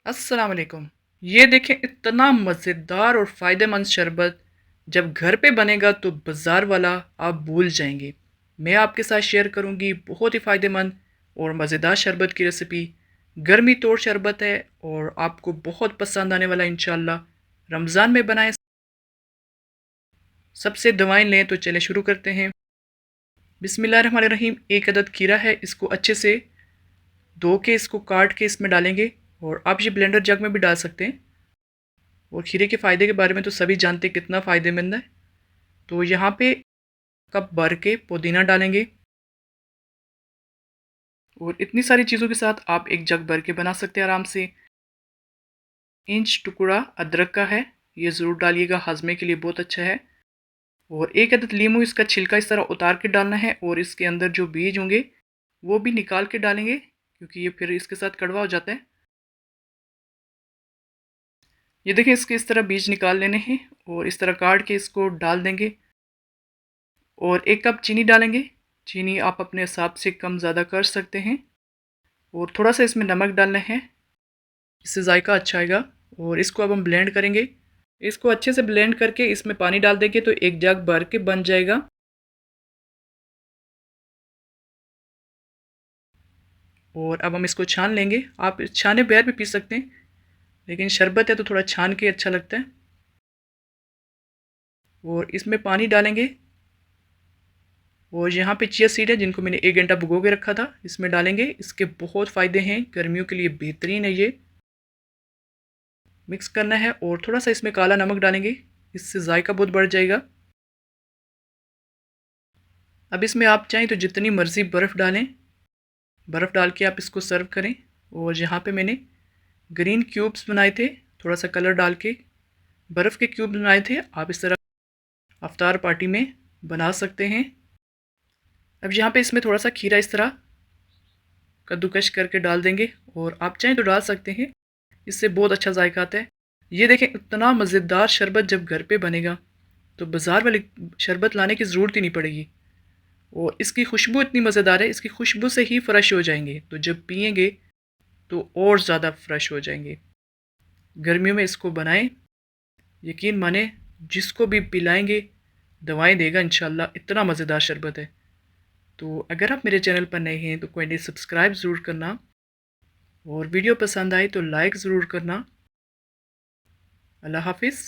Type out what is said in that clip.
अस्सलाम वालेकुम। ये देखें इतना मज़ेदार और फ़ायदेमंद शरबत जब घर पे बनेगा तो बाज़ार वाला आप भूल जाएंगे। मैं आपके साथ शेयर करूंगी बहुत ही फ़ायदेमंद और मज़ेदार शरबत की रेसिपी। गर्मी तोड़ शरबत है और आपको बहुत पसंद आने वाला इंशाल्लाह। रमज़ान में बनाएं। सबसे दवाएं लें तो चले शुरू करते हैं। बिस्मिल्लाहिर्रहमानिर्रहीम। एक अदद खीरा है, इसको अच्छे से धो के इसको काट के इसमें डालेंगे। और आप ये ब्लेंडर जग में भी डाल सकते हैं। और खीरे के फ़ायदे के बारे में तो सभी जानते हैं कितना फ़ायदेमंद है। तो यहाँ पे कप भर के पुदीना डालेंगे। और इतनी सारी चीज़ों के साथ आप एक जग भर के बना सकते हैं आराम से। इंच टुकड़ा अदरक का है, ये ज़रूर डालिएगा, हाजमे के लिए बहुत अच्छा है। और एक अदद लीमू, इसका छिलका इस तरह उतार के डालना है और इसके अंदर जो बीज होंगे वो भी निकाल के डालेंगे, क्योंकि ये फिर इसके साथ कड़वा हो जाता है। ये देखें, इसके इस तरह बीज निकाल लेने हैं और इस तरह काट के इसको डाल देंगे। और एक कप चीनी डालेंगे। चीनी आप अपने हिसाब से कम ज़्यादा कर सकते हैं। और थोड़ा सा इसमें नमक डालना है, इससे जायका अच्छा आएगा। और इसको अब हम ब्लेंड करेंगे। इसको अच्छे से ब्लेंड करके इसमें पानी डाल देंगे तो एक जग भर के बन जाएगा। और अब हम इसको छान लेंगे। आप छाने बगैर भी पी सकते हैं, लेकिन शरबत है तो थोड़ा छान के अच्छा लगता है। और इसमें पानी डालेंगे। और यहाँ पे चिया सीड है, जिनको मैंने 1 घंटा भिगो के रखा था, इसमें डालेंगे। इसके बहुत फ़ायदे हैं, गर्मियों के लिए बेहतरीन है ये। मिक्स करना है और थोड़ा सा इसमें काला नमक डालेंगे, इससे जायका बहुत बढ़ जाएगा। अब इसमें आप चाहें तो जितनी मर्ज़ी बर्फ़ डालें। बर्फ़ डाल के आप इसको सर्व करें। और यहाँ पे मैंने ग्रीन क्यूब्स बनाए थे, थोड़ा सा कलर डाल के बर्फ़ के क्यूब बनाए थे। आप इस तरह अफ्तार पार्टी में बना सकते हैं। अब यहाँ पे इसमें थोड़ा सा खीरा इस तरह कद्दूकश करके डाल देंगे, और आप चाहें तो डाल सकते हैं, इससे बहुत अच्छा जायका आता है। ये देखें, इतना मज़ेदार शरबत जब घर पे बनेगा तो बाज़ार वाले शरबत लाने की ज़रूरत ही नहीं पड़ेगी। और इसकी खुशबू इतनी मज़ेदार है, इसकी खुशबू से ही फ़्रेश हो जाएंगे, तो जब पियेंगे तो और ज़्यादा फ़्रेश हो जाएंगे। गर्मियों में इसको बनाएं, यकीन माने जिसको भी पिलाएंगे दवाएं देगा इंशाल्लाह। इतना मज़ेदार शरबत है। तो अगर आप मेरे चैनल पर नए हैं तो कोई नहीं, सब्सक्राइब ज़रूर करना। और वीडियो पसंद आए तो लाइक ज़रूर करना। अल्लाह हाफिज़।